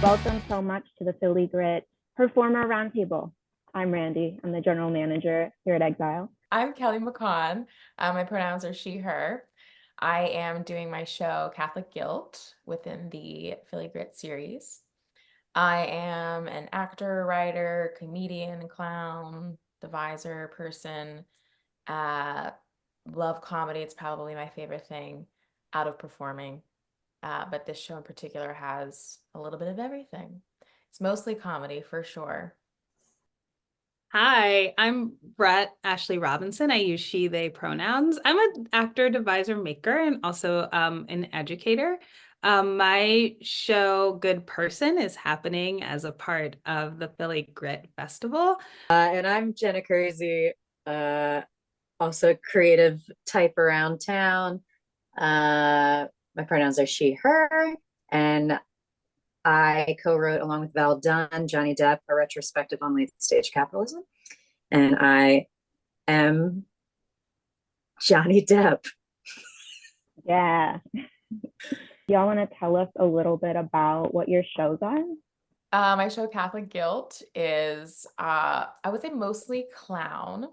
Welcome so much to the Philly Grit Performer Roundtable. I'm Randy. I'm the general manager here at Exile. I'm Kelly McCaughan. My pronouns are she, her. I am doing my show Catholic Guilt within the Philly Grit series. I am an actor, writer, comedian, clown, deviser person. Love comedy. It's probably my favorite thing out of performing. But this show in particular has a little bit of everything. It's mostly comedy for sure. Hi, I'm Brett Ashley Robinson. I use she, they pronouns. I'm an actor, deviser, maker, and also an educator. My show, Good Person, is happening as a part of the Philly Grit Festival. And I'm Jenna Kuerzi, also creative type around town. My pronouns are she, her, and I co-wrote along with Val Dunn, Johnny Depp, a retrospective on late stage capitalism. And I am Johnny Depp. Yeah. Y'all want to tell us a little bit about what your show's on? My show Catholic Guilt is, I would say mostly clown,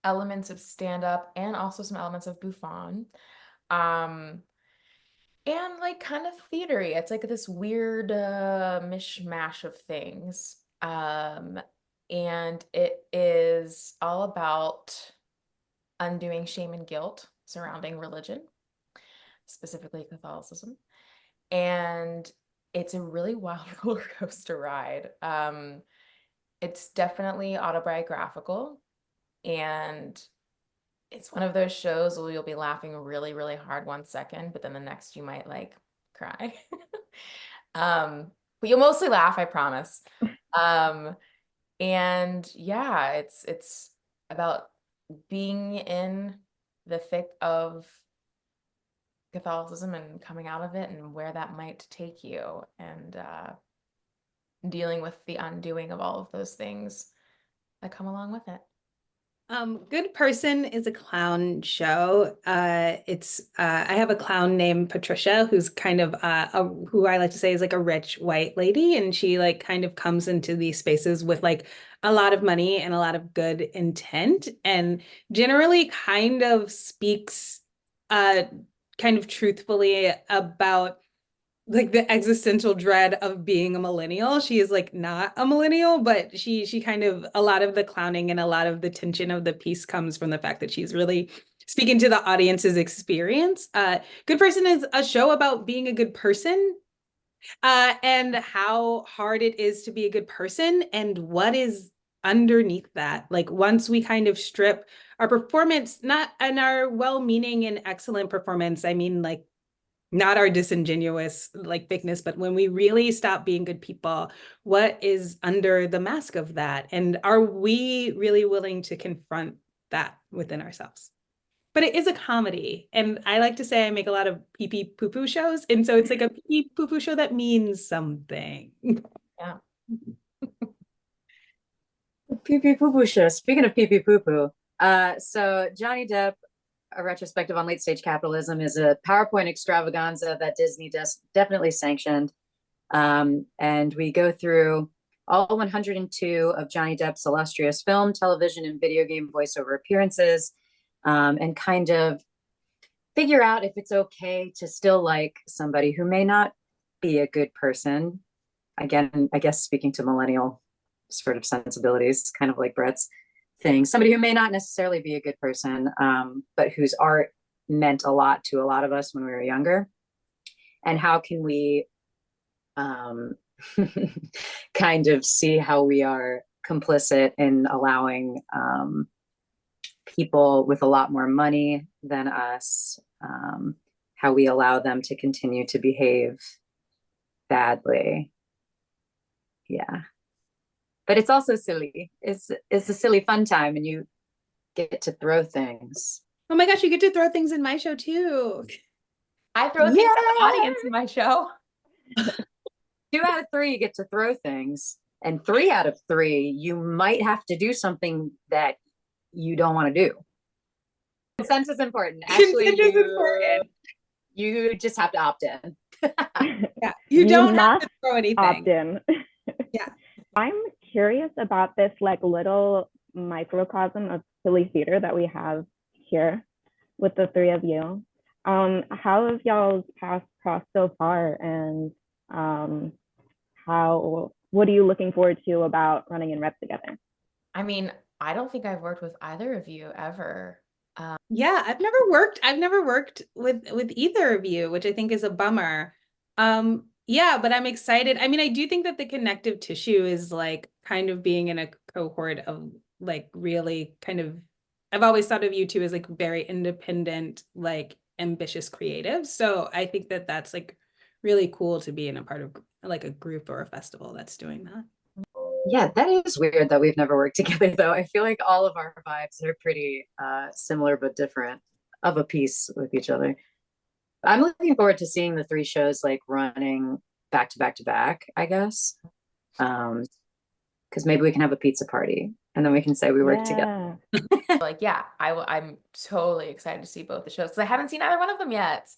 elements of stand-up, and also some elements of bouffon. And like kind of theatery. It's like this weird mishmash of things. And it is all about undoing shame and guilt surrounding religion, specifically Catholicism. And it's a really wild roller coaster ride. It's definitely autobiographical, and it's one of those shows where you'll be laughing really, really hard 1 second, but then the next you might like cry. But you'll mostly laugh, I promise. And yeah, it's about being in the thick of Catholicism and coming out of it and where that might take you, and dealing with the undoing of all of those things that come along with it. Good Person is a clown show. I have a clown named Patricia, who's kind of who I like to say is like a rich white lady, and she like kind of comes into these spaces with like a lot of money and a lot of good intent, and generally kind of speaks kind of truthfully about like the existential dread of being a millennial. She is like not a millennial, but she kind of, a lot of the clowning and a lot of the tension of the piece comes from the fact that she's really speaking to the audience's experience. Good Person is a show about being a good person, and how hard it is to be a good person and what is underneath that. Like once we kind of strip our performance, not and our well-meaning and excellent performance, I mean like not our disingenuous like fakeness, but when we really stop being good people, what is under the mask of that? And are we really willing to confront that within ourselves? But it is a comedy. And I like to say I make a lot of pee-pee poo-poo shows. And so it's like a pee-pee poo-poo show that means something. Yeah. Pee pee poo poo show. Speaking of pee pee poo poo, so Johnny Depp, a retrospective on late stage capitalism, is a PowerPoint extravaganza that Disney definitely sanctioned. And we go through all 102 of Johnny Depp's illustrious film, television, and video game voiceover appearances, and kind of figure out if it's okay to still like somebody who may not be a good person. Again, I guess speaking to millennial sort of sensibilities, kind of like Brett's thing, somebody who may not necessarily be a good person, but whose art meant a lot to a lot of us when we were younger. And how can we kind of see how we are complicit in allowing people with a lot more money than us, how we allow them to continue to behave badly. Yeah. But it's also silly. It's a silly fun time, and you get to throw things. Oh my gosh, you get to throw things in my show too. I throw things at the audience in my show. 2 out of 3 you get to throw things, and 3 out of 3 you might have to do something that you don't want to do. Consent is important. Actually, Consent is important. You just have to opt in. Yeah, you don't have to must throw opt anything. in. Yeah. I'm curious about this like little microcosm of Philly theater that we have here with the three of you. How have y'all's paths crossed so far, and what are you looking forward to about running in rep together? I mean, I don't think I've worked with either of you ever. Yeah, I've never worked with either of you, which I think is a bummer. Yeah, but I'm excited. I mean, I do think that the connective tissue is like kind of being in a cohort of like really kind of, I've always thought of you two as like very independent, like ambitious creatives. So I think that that's like really cool to be in a part of like a group or a festival that's doing that. Yeah, that is weird that we've never worked together though. I feel like all of our vibes are pretty similar but different of a piece with each other. I'm looking forward to seeing the three shows like running back to back to back, I guess. Because maybe we can have a pizza party and then we can say we work together. Like, yeah, I'm totally excited to see both the shows because I haven't seen either one of them yet.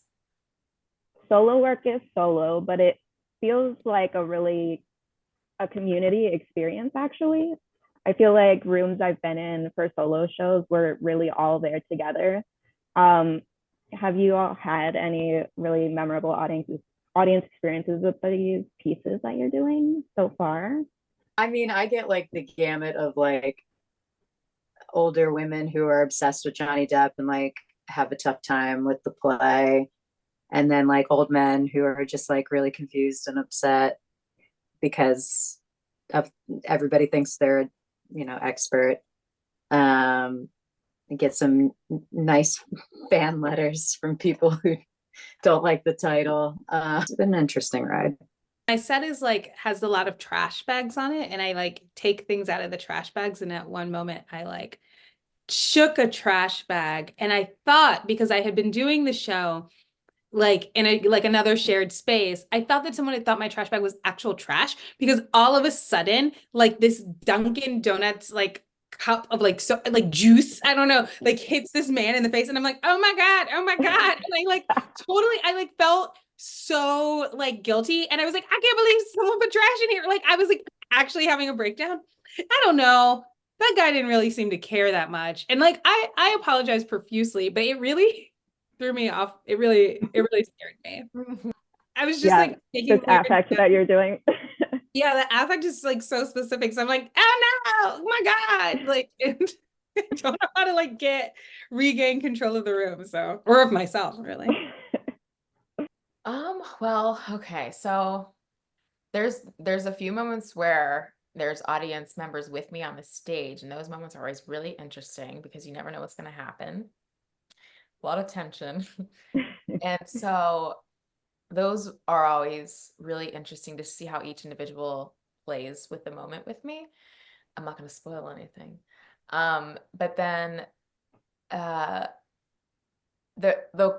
Solo work is solo, but it feels like a community experience actually. I feel like rooms I've been in for solo shows were really all there together. Have you all had any really memorable audience experiences with these pieces that you're doing so far? I mean, I get like the gamut of like older women who are obsessed with Johnny Depp and like have a tough time with the play. And then like old men who are just like really confused and upset because of everybody thinks they're, expert. Get some nice fan letters from people who don't like the title. It's been an interesting ride. My set is like has a lot of trash bags on it, and I like take things out of the trash bags, and at one moment I like shook a trash bag, and I thought, because I had been doing the show like in a like another shared space, I thought that someone had thought my trash bag was actual trash, because all of a sudden like this Dunkin' Donuts like cup of like so like juice, I don't know, like hits this man in the face, and I'm like, oh my God, oh my God. And I like felt so like guilty, and I was like, I can't believe someone put trash in here. Like I was like actually having a breakdown. I don't know, that guy didn't really seem to care that much, and like I apologized profusely, but it really threw me off. It really scared me. I was just like this affect that you're doing. Yeah, the affect is like so specific. So I'm like, oh no, oh my God. Like I don't know how to like regain control of the room. So, or of myself, really. Well, okay. So there's a few moments where there's audience members with me on the stage, and those moments are always really interesting because you never know what's going to happen. A lot of tension. And so those are always really interesting to see how each individual plays with the moment with me. I'm not going to spoil anything. But then the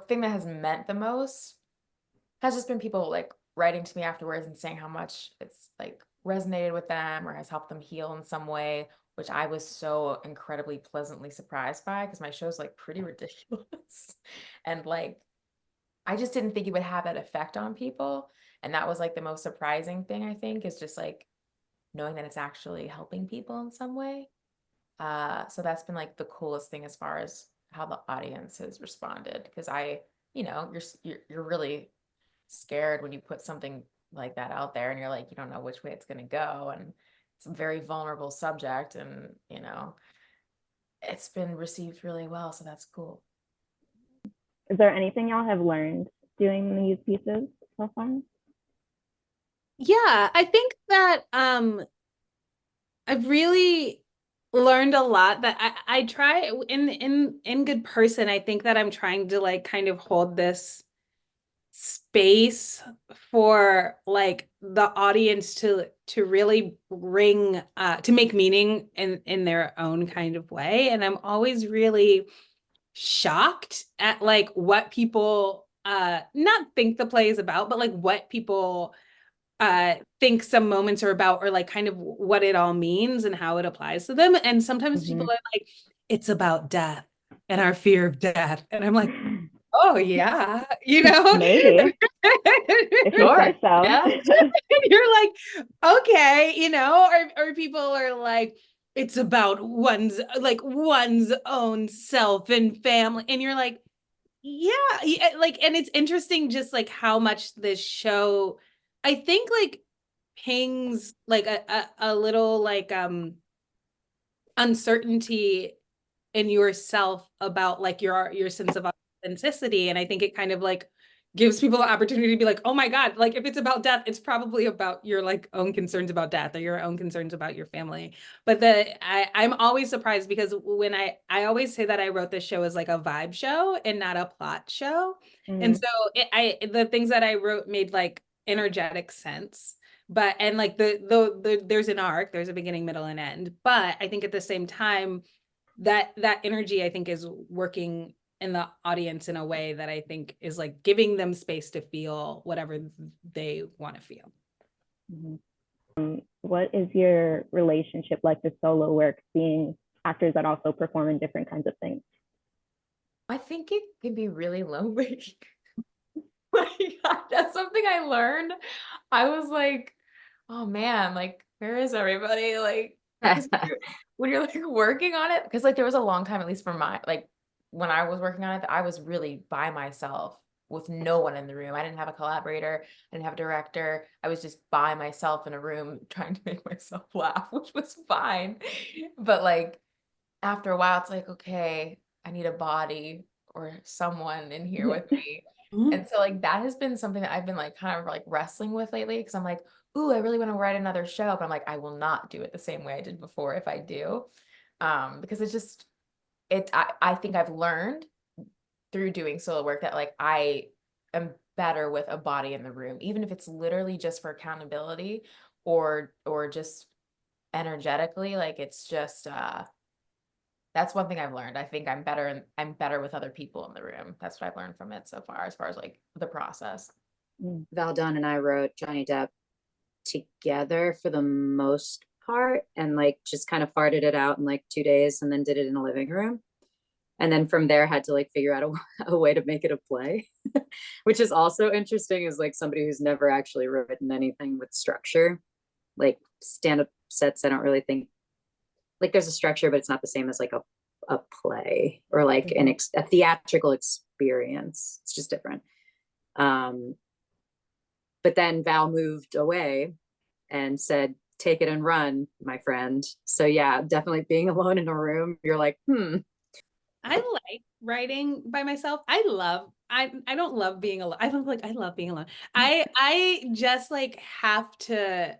thing that has meant the most has just been people like writing to me afterwards and saying how much it's like resonated with them or has helped them heal in some way, which I was so incredibly pleasantly surprised by, because my show's like pretty ridiculous. And like, I just didn't think it would have that effect on people. And that was like the most surprising thing, I think, is just like knowing that it's actually helping people in some way. So that's been like the coolest thing as far as how the audience has responded. Because you're really scared when you put something like that out there and you're like, you don't know which way it's going to go. And it's a very vulnerable subject, and, it's been received really well. So that's cool. Is there anything y'all have learned doing these pieces so far? Yeah, I think that I've really learned a lot, that I try in good person. I think that I'm trying to like kind of hold this space for like the audience to really bring to make meaning in their own kind of way. And I'm always really shocked at like what people not think the play is about, but like what people think some moments are about, or like kind of what it all means and how it applies to them. And sometimes people are like, it's about death and our fear of death. And I'm like, Oh yeah, you know. Maybe. If you Sure. say so. Yeah. You're like, okay, you know, or people are like, it's about one's own self and family, and you're like, yeah, like, and it's interesting just like how much this show, I think, like pings like a little like uncertainty in yourself about like your sense of authenticity. And I think it kind of like gives people the opportunity to be like, oh my God, like if it's about death, it's probably about your like own concerns about death or your own concerns about your family. But I'm always surprised because when I always say that I wrote this show as like a vibe show and not a plot show. And so the things that I wrote made like energetic sense. But and like there's an arc, there's a beginning, middle, and end. But I think at the same time, that energy I think is working in the audience in a way that I think is like giving them space to feel whatever they want to feel. What is your relationship like to solo work, being actors that also perform in different kinds of things? I think it can be really lonely. My God, that's something I learned. I was like, oh man, like where is everybody? Like 'cause when you're like working on it, because like there was a long time, at least for my like when I was working on it, that I was really by myself with no one in the room. I didn't have a collaborator, I didn't have a director. I was just by myself in a room trying to make myself laugh, which was fine. But like after a while, it's like, okay, I need a body or someone in here with me. And so like that has been something that I've been like kind of like wrestling with lately, because I'm like, ooh, I really want to write another show, but I'm like, I will not do it the same way I did before if I do. Because it's just I think I've learned through doing solo work that like I am better with a body in the room, even if it's literally just for accountability or just energetically. Like it's just that's one thing I've learned. I think I'm better with other people in the room. That's what I've learned from it so far, as far as like the process. Val Dunn and I wrote Johnny Depp together for the most part, and like just kind of farted it out in like 2 days and then did it in a living room. And then from there had to like figure out a way to make it a play, which is also interesting as like somebody who's never actually written anything with structure. Like stand-up sets, I don't really think like there's a structure, but it's not the same as like a play or like a theatrical experience. It's just different. But then Val moved away and said, take it and run, my friend. So yeah, definitely being alone in a room, you're like, I like writing by myself. I don't love being alone. I love being alone. I just like have to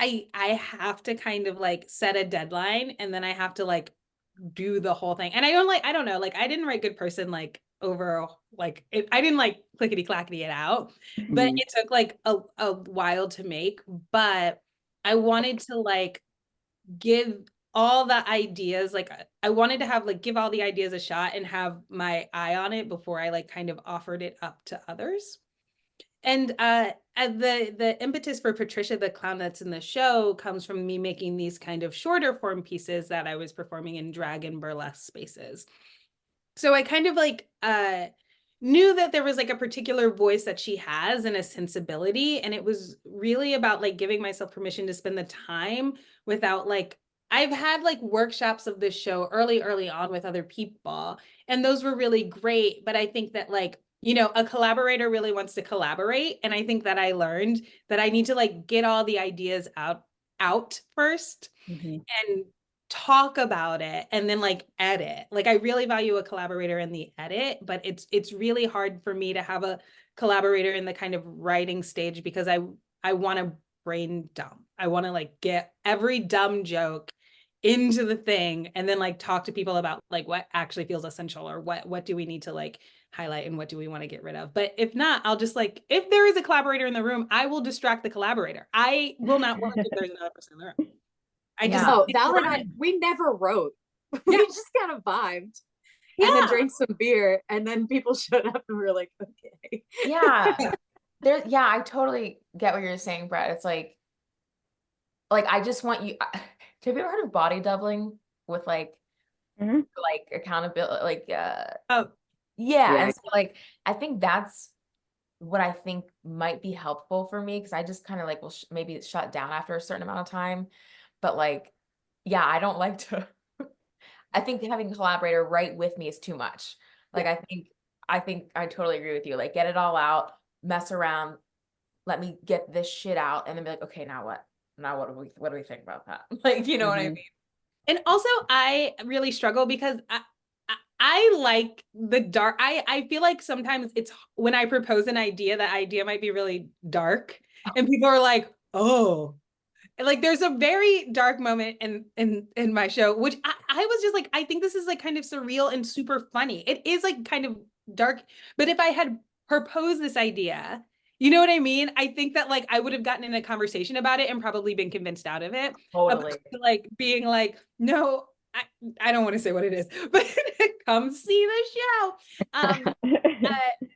I have to kind of like set a deadline, and then I have to like do the whole thing. And I don't know, like I didn't write Good Person like over like I didn't like clickety clackety it out, but it took like a while to make. But I wanted to like give all the ideas, like I wanted to have like give all the ideas a shot and have my eye on it before I like kind of offered it up to others. And the impetus for Patricia the clown that's in the show comes from me making these kind of shorter form pieces that I was performing in drag and burlesque spaces. So I kind of like knew that there was like a particular voice that she has and a sensibility, and it was really about like giving myself permission to spend the time without like I've had like workshops of this show early on with other people, and those were really great. But I think that like, you know, a collaborator really wants to collaborate, and I think that I learned that I need to like get all the ideas out first and talk about it and then like edit. Like I really value a collaborator in the edit, but it's really hard for me to have a collaborator in the kind of writing stage, because I want to brain dump. I want to like get every dumb joke into the thing and then like talk to people about like what actually feels essential, or what do we need to like highlight and what do we want to get rid of. But if not, I'll just like, if there is a collaborator in the room, I will distract the collaborator. I will not work if there's another person in the room. I just Val and I, we never wrote. We just kind of vibed. And then drank some beer, and then people showed up and we were like, okay. I totally get what you're saying, Brett. It's like I just want you have you ever heard of body doubling with like like accountability, like Yeah, Yeah. and so like I think that's what I think might be helpful for me, because I just kind of like will maybe shut down after a certain amount of time. But like, yeah, I don't like to. I think having a collaborator right with me is too much. Like Yeah. I think I totally agree with you. Like get it all out, mess around, let me get this shit out, and then be like, okay, now what? Now what do we think about that? Like, you know what I Mhm. mean? And also, I really struggle because I like the dark. I feel like sometimes it's when I propose an idea, that idea might be really dark, and people are like, "Oh." Like there's a very dark moment in my show, which I was just like, I think this is like kind of surreal and super funny. It is like kind of dark, but if I had proposed this idea, you know what I mean? I think that like I would have gotten in a conversation about it and probably been convinced out of it. Totally. Opposed to, like being like, no, I don't want to say what it is, but come see the show.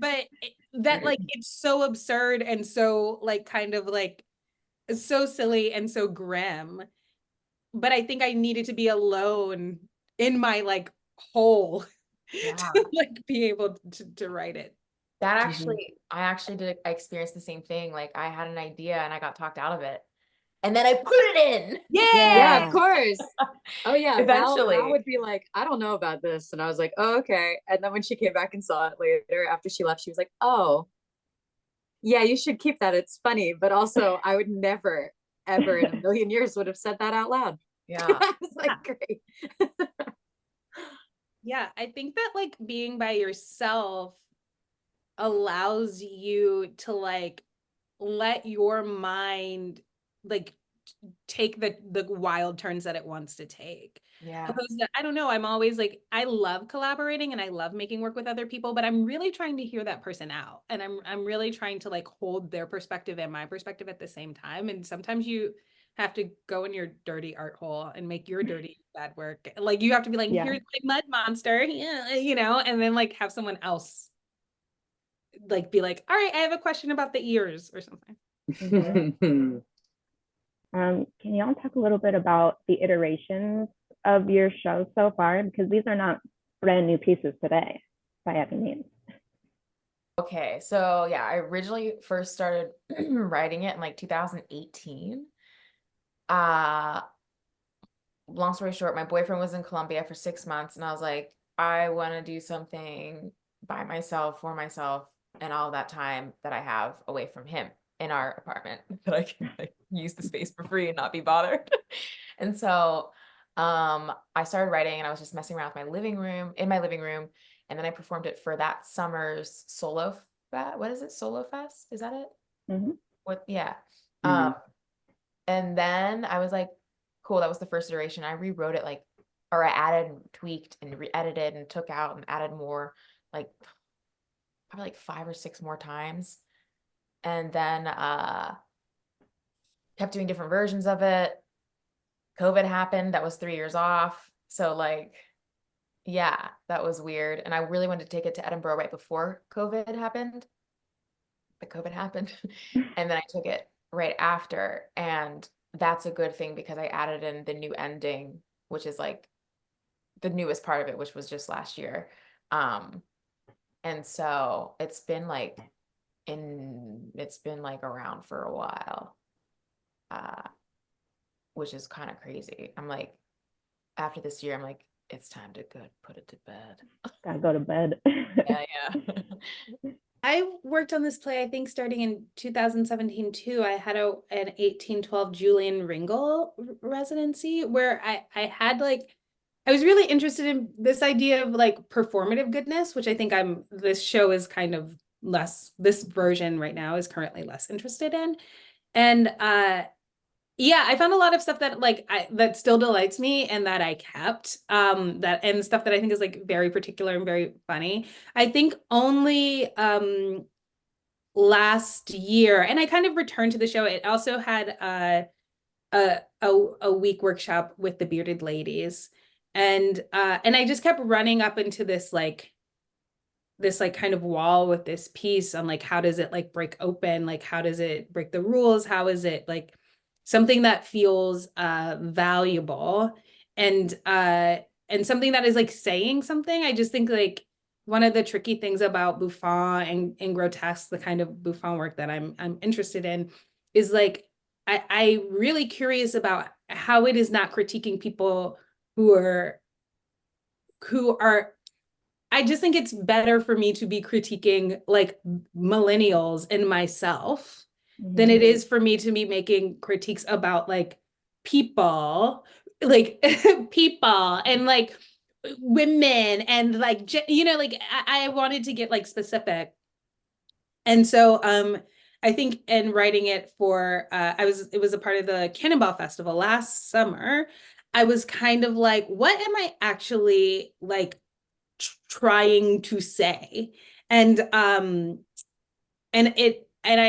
But that like it's so absurd and so like kind of like so silly and so grim. But I think I needed to be alone in my like hole Yeah. to like be able to write it. That Mhm. actually, I experienced the same thing. Like I had an idea and I got talked out of it. And then I put it in. Yeah, of Yeah. course. Oh yeah, Val Eventually. would be like, I don't know about this. And I was like, oh, okay. And then when she came back and saw it later after she left, she was like, oh, yeah, you should keep that. It's funny. But also I would never, ever in a million years would have said that out loud. Yeah. I was like, great. Yeah, I think that like being by yourself allows you to like let your mind like take the wild turns that it wants to take. Yeah. Opposed to, I don't know, I'm always like, I love collaborating and I love making work with other people, but I'm really trying to hear that person out. And I'm really trying to like hold their perspective and my perspective at the same time. And sometimes you have to go in your dirty art hole and make your dirty bad work. Like you have to be like, Yeah. here's my mud monster, yeah, you know, and then like have someone else like be like, all right, I have a question about the ears or something. Mhm. Can y'all talk a little bit about the iterations of your show so far? Because these are not brand new pieces today by any means. Okay. So yeah, I originally first started writing it in like 2018. Uh, long story short, my boyfriend was in Colombia for 6 months, and I was like, I want to do something by myself, for myself, and all that time that I have away from him in our apartment that I can like use the space for free and not be bothered. And so I started writing, and I was just messing around with my living room, and then I performed it for that summer's solo what is it? Solo Fest? Is that it? Mhm. What yeah. Mhm. And then I was like, cool, that was the first iteration. I rewrote it like, or I added and tweaked and re-edited and took out and added more, like probably like 5 or 6 more times. And then kept doing different versions of it. COVID happened. That was 3 years off. So like, yeah, that was weird. And I really wanted to take it to Edinburgh right before COVID happened. But COVID happened. And then I took it right after. And that's a good thing because I added in the new ending, which is like the newest part of it, which was just last year. And so it's been like around for a while. Which is kind of crazy. I'm like, after this year, I'm like, it's time to go put it to bed. Gotta go to bed. Yeah, yeah. I worked on this play, I think, starting in 2017 too. I had an 1812 Julian Ringel residency where I had like, I was really interested in this idea of like performative goodness, which I think this show is kind of less, this version right now is currently less interested in. And yeah, I found a lot of stuff that like that still delights me and that I kept that and stuff that I think is like very particular and very funny. I think only last year, and I kind of returned to the show. It also had a week workshop with the Bearded Ladies, and I just kept running up into this like kind of wall with this piece on like how does it like break open, like how does it break the rules, how is it like something that feels valuable and something that is like saying something. I just think like one of the tricky things about Buffon and grotesque, the kind of Buffon work that I'm interested in, is like I really curious about how it is not critiquing people who are I just think it's better for me to be critiquing like millennials and myself than it is for me to be making critiques about like people, like people and like women and like, you know, like I wanted to get like specific. And so I think in writing it for it was a part of the Cannonball Festival last summer. I was kind of like, what am I actually like trying to say? And I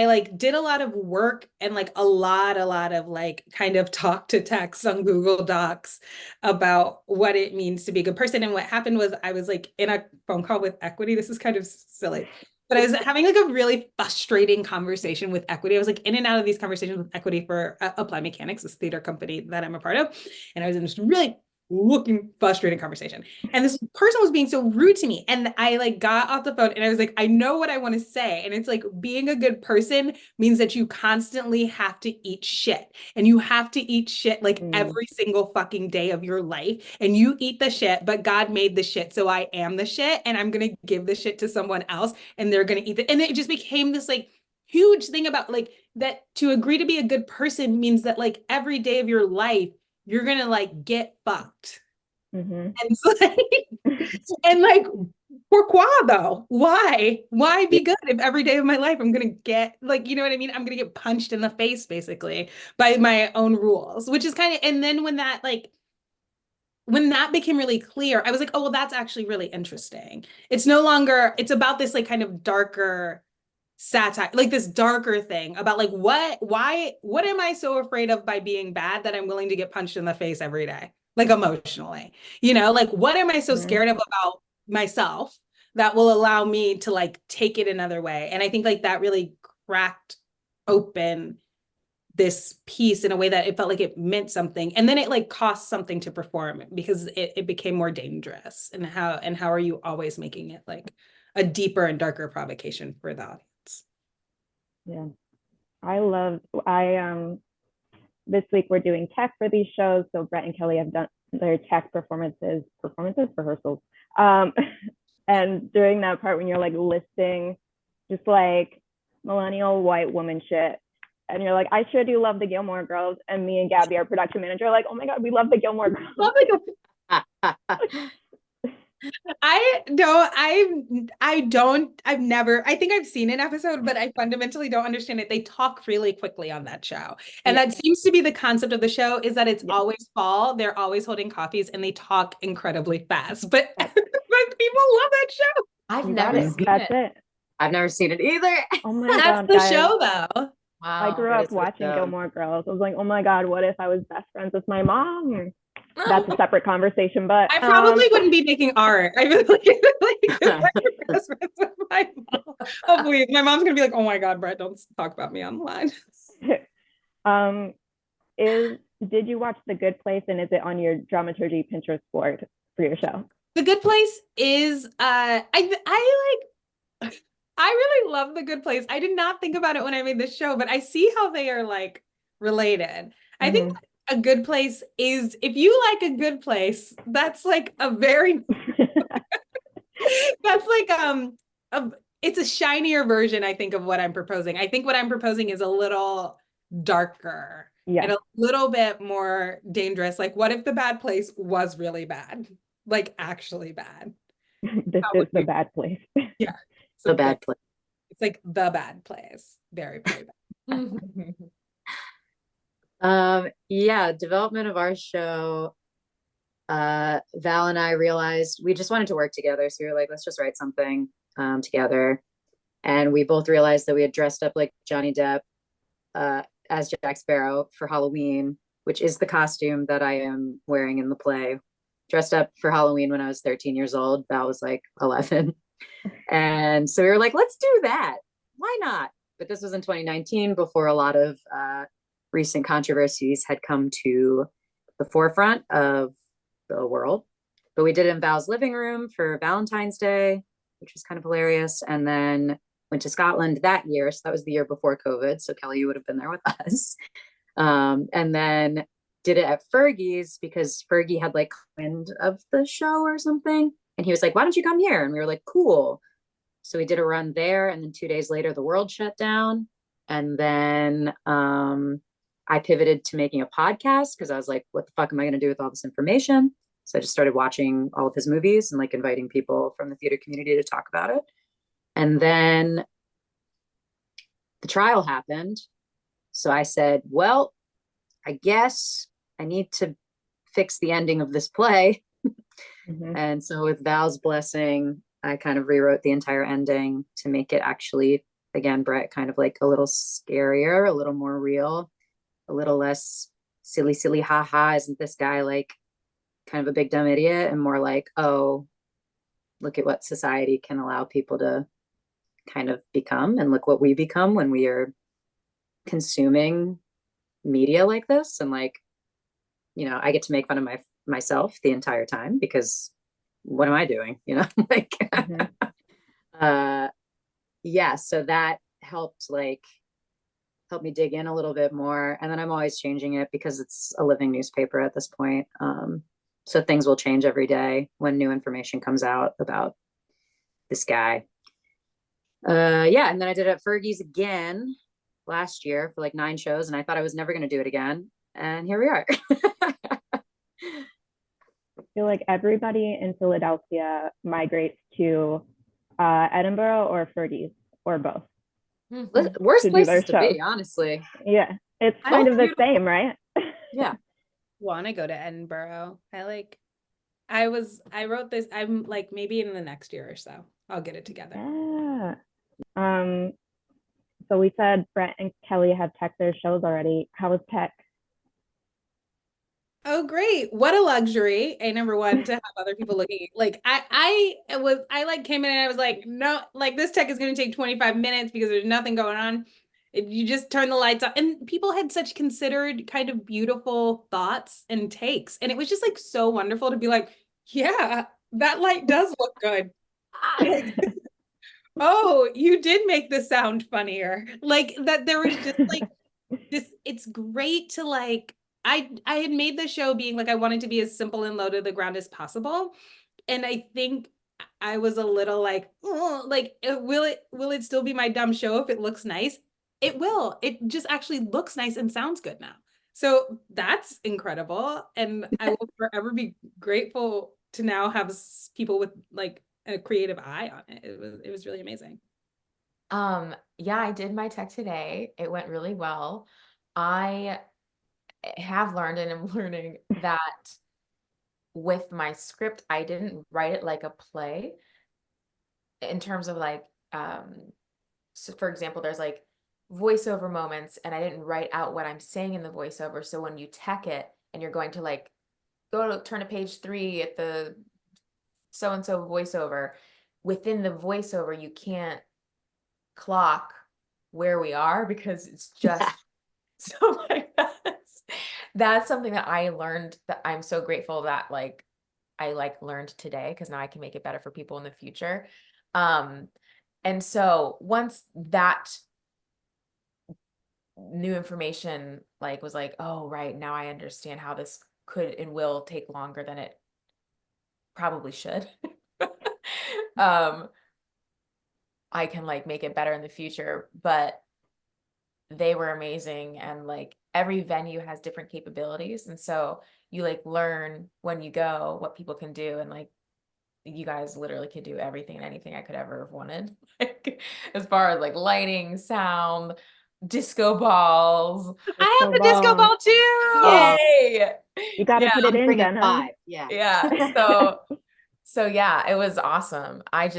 like did a lot of work and like a lot of like kind of talk to text on Google Docs about what it means to be a good person. And what happened was I was like in a phone call with Equity. This is kind of silly, but I was having like a really frustrating conversation with Equity. I was like in and out of these conversations with Equity for Applied Mechanics, this theater company that I'm a part of. And I was in this really looking frustrating conversation. And this person was being so rude to me. And I like got off the phone and I was like, I know what I want to say. And it's like being a good person means that you constantly have to eat shit. And you have to eat shit like every single fucking day of your life. And you eat the shit, but God made the shit. So I am the shit. And I'm gonna give the shit to someone else and they're gonna eat it. And it just became this like huge thing about like that to agree to be a good person means that like every day of your life you're gonna like get fucked. And it's like, and like, pourquoi though? Why be good if every day of my life I'm gonna get like, you know what I mean? I'm gonna get punched in the face basically by my own rules, which is kind of, and then when that became really clear, I was like, oh, well, that's actually really interesting. It's no longer, it's about this like kind of darker satire, like this darker thing about like what am I so afraid of by being bad that I'm willing to get punched in the face every day, like emotionally, you know, like what am I so scared of about myself that will allow me to like take it another way? And I think like that really cracked open this piece in a way that it felt like it meant something, and then it like cost something to perform because it became more dangerous. And how are you always making it like a deeper and darker provocation for the audience? Yeah, this week we're doing tech for these shows. So Brett and Kelly have done their tech rehearsals. And during that part when you're like listing just like millennial white woman shit, and you're like, I sure do love the Gilmore Girls. And me and Gabby, our production manager, are like, oh my God, we love the Gilmore Girls. I think I've seen an episode, but I fundamentally don't understand it. They talk really quickly on that show. And that seems to be the concept of the show, is that it's always fall, they're always holding coffees, and they talk incredibly fast. But people love that show. I've never seen it. That's it. I've never seen it either. Oh my That's God, the guys. show though. Wow. I grew up watching Gilmore Girls. I was like, oh my God, what if I was best friends with my mom? That's a separate conversation, but I probably wouldn't be making art. I feel like best friends with my mom. Hopefully, my mom's gonna be like, "Oh my God, Brett, don't talk about me online." Did you watch The Good Place, and is it on your dramaturgy Pinterest board for your show? The Good Place is I really love The Good Place. I did not think about it when I made this show, but I see how they are like related. I think A Good Place is, if you like A Good Place, that's like a very that's like it's a shinier version, I think, of what I'm proposing. I think what I'm proposing is a little darker and a little bit more dangerous. Like, what if The Bad Place was really bad? Like actually bad. This is The Bad Place. Yeah. The Bad Place. It's like The Bad Place. Very, very bad. Yeah, development of our show. Val and I realized we just wanted to work together. So we were like, let's just write something together. And we both realized that we had dressed up like Johnny Depp as Jack Sparrow for Halloween, which is the costume that I am wearing in the play. Dressed up for Halloween when I was 13 years old. Val was like 11. And so we were like, let's do that. Why not? But this was in 2019, before a lot of recent controversies had come to the forefront of the world. But we did it in Val's living room for Valentine's Day. which was kind of hilarious. And then went to Scotland that year. So that was the year before COVID. So Kelly, you would have been there with us. And then did it at Fergie's because Fergie had like wind of the show or something. And he was like, why don't you come here? And we were like, cool. So we did a run there. And then 2 days later, the world shut down. And then I pivoted to making a podcast because I was like, what the fuck am I going to do with all this information? So I just started watching all of his movies and like inviting people from the theater community to talk about it. And then the trial happened. So I said, well, I guess I need to fix the ending of this play. Mhm. And so with Val's blessing, I kind of rewrote the entire ending to make it actually, again, Brett, kind of like a little scarier, a little more real, a little less silly, haha, isn't this guy like kind of a big dumb idiot? And more like, oh, look at what society can allow people to kind of become, and look what we become when we are consuming media like this. And like, you know, I get to make fun of myself the entire time because what am I doing? You know, like, Mhm. yeah. So that helped me dig in a little bit more. And then I'm always changing it because it's a living newspaper at this point. So things will change every day when new information comes out about this guy. Yeah. And then I did it at Fergie's again last year for like 9 shows. And I thought I was never going to do it again. And here we are. I feel like everybody in Philadelphia migrates to Edinburgh or Fergie's or both. Worst To do their places to be, shows. honestly. Yeah, it's I kind don't of the beautiful. same, right? Yeah. want to go to Edinburgh. I wrote this, I'm like maybe in the next year or so. I'll get it together. Yeah. So we said Brett and Kelly have tech their shows already. How was tech? Oh, great. What a luxury. Number one, to have other people looking like I came in and I was like, no, like this tech is going to take 25 minutes because there's nothing going on. You just turn the lights off. And people had such considered kind of beautiful thoughts and takes. And it was just like so wonderful to be like, yeah, that light does look good. Oh, you did make the sound funnier. Like that there was just like this, it's great to like I had made the show being like I wanted to be as simple and low to the ground as possible. And I think I was a little like, oh, like will it still be my dumb show if it looks nice? It will. It just actually looks nice and sounds good now. So that's incredible. And I will forever be grateful to now have people with like a creative eye on it. It was really amazing. Yeah, I did my tech today. It went really well. I have learned and am learning that with my script, I didn't write it like a play in terms of like, so for example, there's like voiceover moments and I didn't write out what I'm saying in the voiceover. So when you tech it and you're going to like go to turn to page 3 at the so-and-so voiceover, within the voiceover, you can't clock where we are because it's just so like that's something that I learned that I'm so grateful that like I like learned today because now I can make it better for people in the future. And so once that new information like was like, oh right, now I understand how this could and will take longer than it probably should. I can like make it better in the future, but they were amazing. And like every venue has different capabilities. And so you like learn when you go what people can do. And like you guys literally could do everything and anything I could ever have wanted. Like as far as like lighting, sound, disco balls. I have Disco the disco ball. ball too. Oh. Yay! You got to Yeah, put it I'm in, bringing Jenna. 5. Yeah. yeah. So yeah, it was awesome. I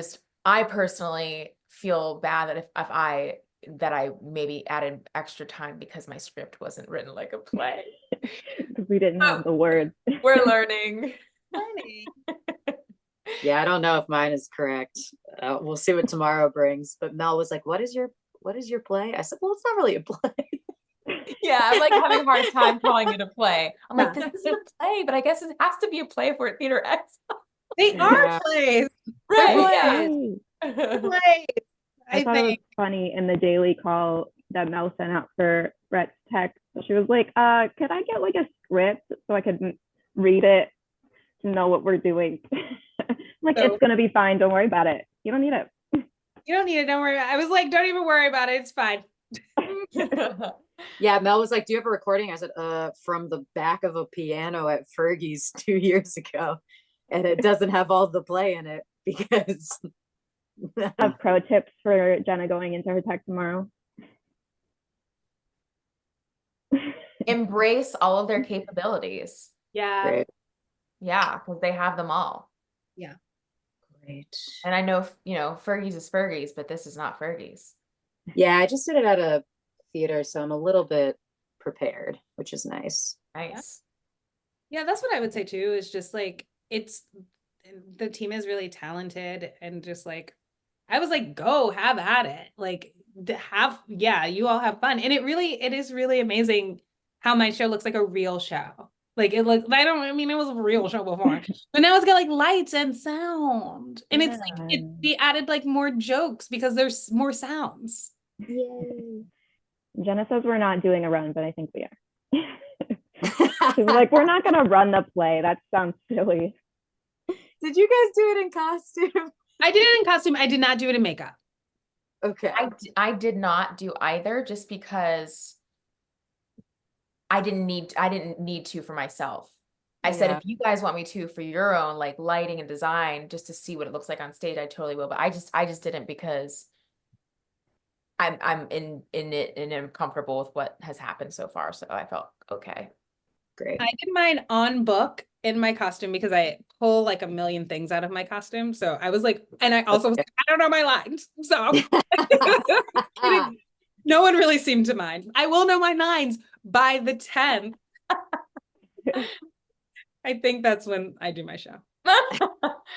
personally feel bad that if I maybe added extra time because my script wasn't written like a play. Because we didn't have the words. We're learning. Yeah, I don't know if mine is correct. We'll see what tomorrow brings. But Mel was like, what is your play? I said, well, it's not really a play. Yeah, I'm like having a hard time calling it a play. I'm like, Yeah. this isn't a play, but I guess it has to be a play for Theatre Exile. They are Yeah. plays. Right, They're yeah. plays. Right. I I thought it was think. funny in the daily call that Mel sent out for Brett's text. She was like, could I get like a script so I could read it to know what we're doing? Like, So it's gonna be fine. Don't worry about it. You don't need it. you don't need it. Don't worry. I was like, don't even worry about it. It's fine. Yeah, Mel was like, "Do you have a recording?" I said, from the back of a piano at Fergie's 2 years ago, and it doesn't have all the play in it because." Have pro tips for Jenna going into her tech tomorrow. Embrace all of their capabilities. Yeah. Great. Yeah, because they have them all. Yeah. Great. And I know, Fergie's is Fergie's, but this is not Fergie's. Yeah, I just did it at a theater, so I'm a little bit prepared, which is nice. Nice. Yeah, that's what I would say too, is just like the team is really talented and just like I was like, go have at it. Like you all have fun. And it is really amazing how my show looks like a real show. Like it looks, I mean, it was a real show before, but now it's got like lights and sound. And it's like they added like more jokes because there's more sounds. Yay. Jenna says we're not doing a run, but I think we are. She's like, we're not gonna run the play. That sounds silly. Did you guys do it in costume? I did it in costume. I did not do it in makeup. Okay. I did not do either just because I didn't need to for myself. I said, Yeah. if you guys want me to for your own like lighting and design, just to see what it looks like on stage, I totally will. But I just didn't because I'm in it and I'm comfortable with what has happened so far. So I felt okay. Great. I did mine on book in my costume because I pull like a million things out of my costume. So I was like, and I also was like, I don't know my lines. So kidding. No one really seemed to mind. I will know my lines by the 10th. I think that's when I do my show.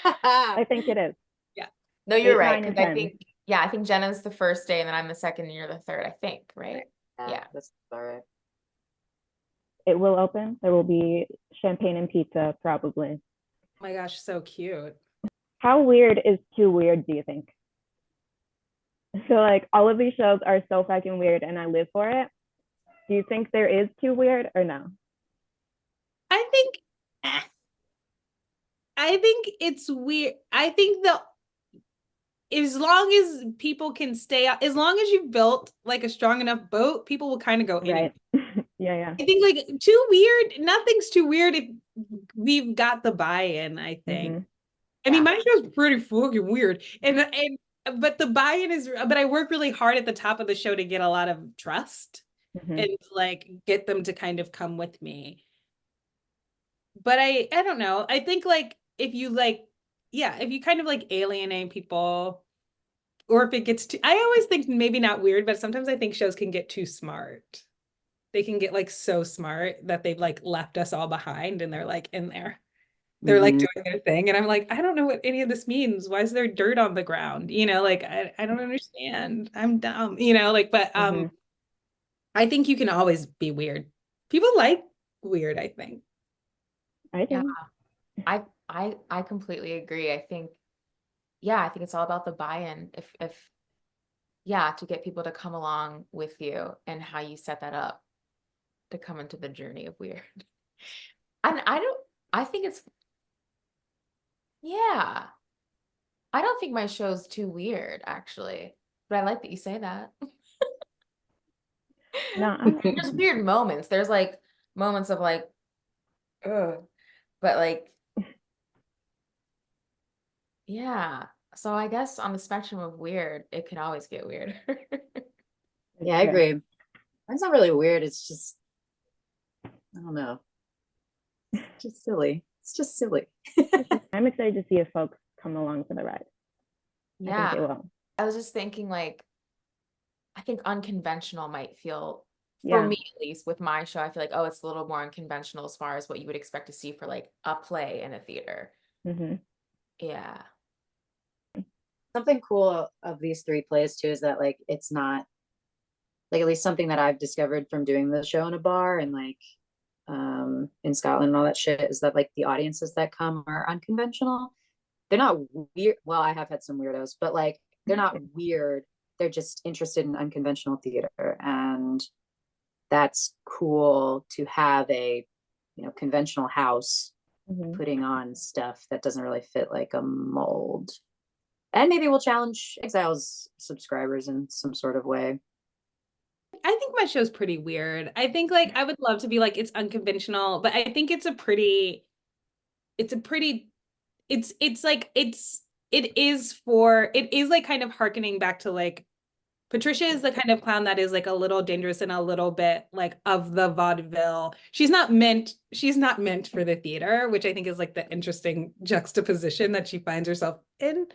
I think it is. No, you're 8, right. 9, and 'Cause I 10. think, I think Jenna's the first day and then I'm the second and you're the third, I think, right? Yeah. That's all right. It will open. There will be champagne and pizza, probably. Oh my gosh, so cute. How weird is too weird, do you think? So like all of these shows are so fucking weird and I live for it. Do you think there is too weird or no? I think it's weird. I think as long as people can stay out, as long as you've built like a strong enough boat, people will kind of go Right. in. Yeah. I think like too weird, nothing's too weird if we've got the buy-in, I think. Mhm. I mean, my show's pretty fucking weird. But the buy-in is, but I work really hard at the top of the show to get a lot of trust Mhm. and like get them to kind of come with me. But I don't know. I think like if you kind of like alienate people, or if it gets too, I always think maybe not weird, but sometimes I think shows can get too smart. They can get like so smart that they've like left us all behind and they're like in there. They're like doing their thing. And I'm like, I don't know what any of this means. Why is there dirt on the ground? Like I don't understand. I'm dumb, but Mhm. I think you can always be weird. People like weird, I think. I Yeah. think. I completely agree. I think it's all about the buy-in. If to get people to come along with you and how you set that up to come into the journey of weird. And I think it's, I don't think my show's too weird actually, but I like that you say that. No, There's weird moments. There's like moments of like, ugh, but like, so I guess on the spectrum of weird, it can always get weirder. Yeah, I agree. Mine's not really weird. It's just, I don't know. It's just silly. It's just silly. I'm excited to see if folks come along for the ride. I think they will. I was just thinking like, I think unconventional might feel, for me at least, with my show, I feel like, oh, it's a little more unconventional as far as what you would expect to see for like a play in a theater. Mhm. Yeah. Something cool of these 3 plays too is that like it's not like, at least something that I've discovered from doing the show in a bar and like in Scotland and all that shit, is that like the audiences that come are unconventional. they're not weird. Well, I have had some weirdos, but like they're not weird. They're just interested in unconventional theater, and that's cool to have a, you know, conventional house putting on stuff that doesn't really fit like a mold. And maybe we'll challenge Exile's subscribers in some sort of way. I think my show's pretty weird. I think like I would love to be like it's unconventional, but I think it's like it is like kind of harkening back to like Patricia is the kind of clown that is like a little dangerous and a little bit like of the vaudeville. She's not meant for the theater, which I think is like the interesting juxtaposition that she finds herself in.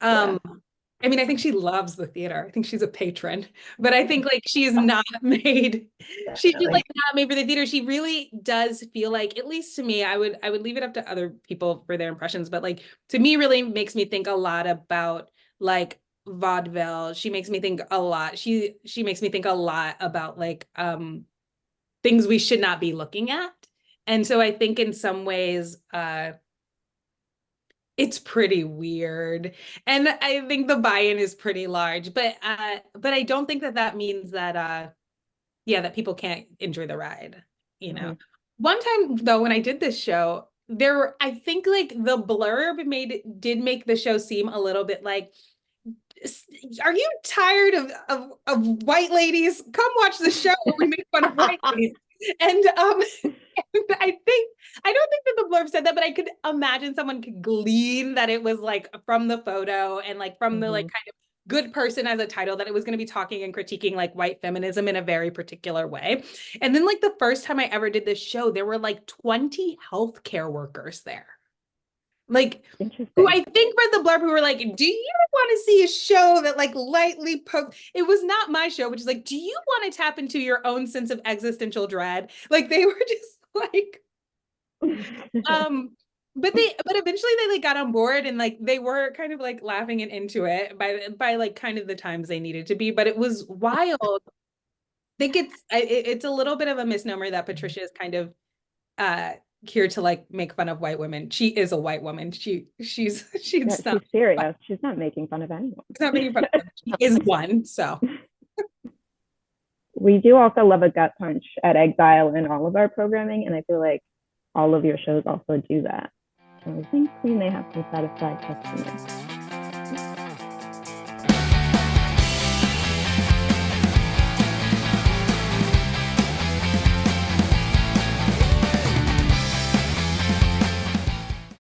I mean, I think she loves the theater. I think she's a patron, but I think like she's not made, she's just like not made for the theater. She really does feel like, at least to me, I would leave it up to other people for their impressions, but like to me really makes me think a lot about like vaudeville. She makes me think a lot. She makes me think a lot about like things we should not be looking at. And so I think in some ways it's pretty weird. And I think the buy-in is pretty large, but I don't think that means that yeah, that people can't enjoy the ride, you know. One time though, when I did this show, I think like the blurb did make the show seem a little bit like, are you tired of white ladies? Come watch the show where we make fun of white ladies. And I don't think that the blurb said that, but I could imagine someone could glean that it was like from the photo and like from the like kind of good person as a title, that it was going to be talking and critiquing like white feminism in a very particular way. And then like the first time I ever did this show, there were like 20 healthcare workers there. Like, who I think read the blurb, who were like, do you want to see a show that like lightly pokes? It was not my show, which is like, do you want to tap into your own sense of existential dread? Like they were just like, but eventually they like got on board and like they were kind of like laughing and into it by like kind of the times they needed to be, but it was wild. I think it's a little bit of a misnomer that Patricia is kind of here to like make fun of white women. She is a white woman. She's she's serious. She's not making fun of anyone. She's not making fun of them. She is one. So we do also love a gut punch at Exile in all of our programming, and I feel like all of your shows also do that. So I think we may have some satisfied customers.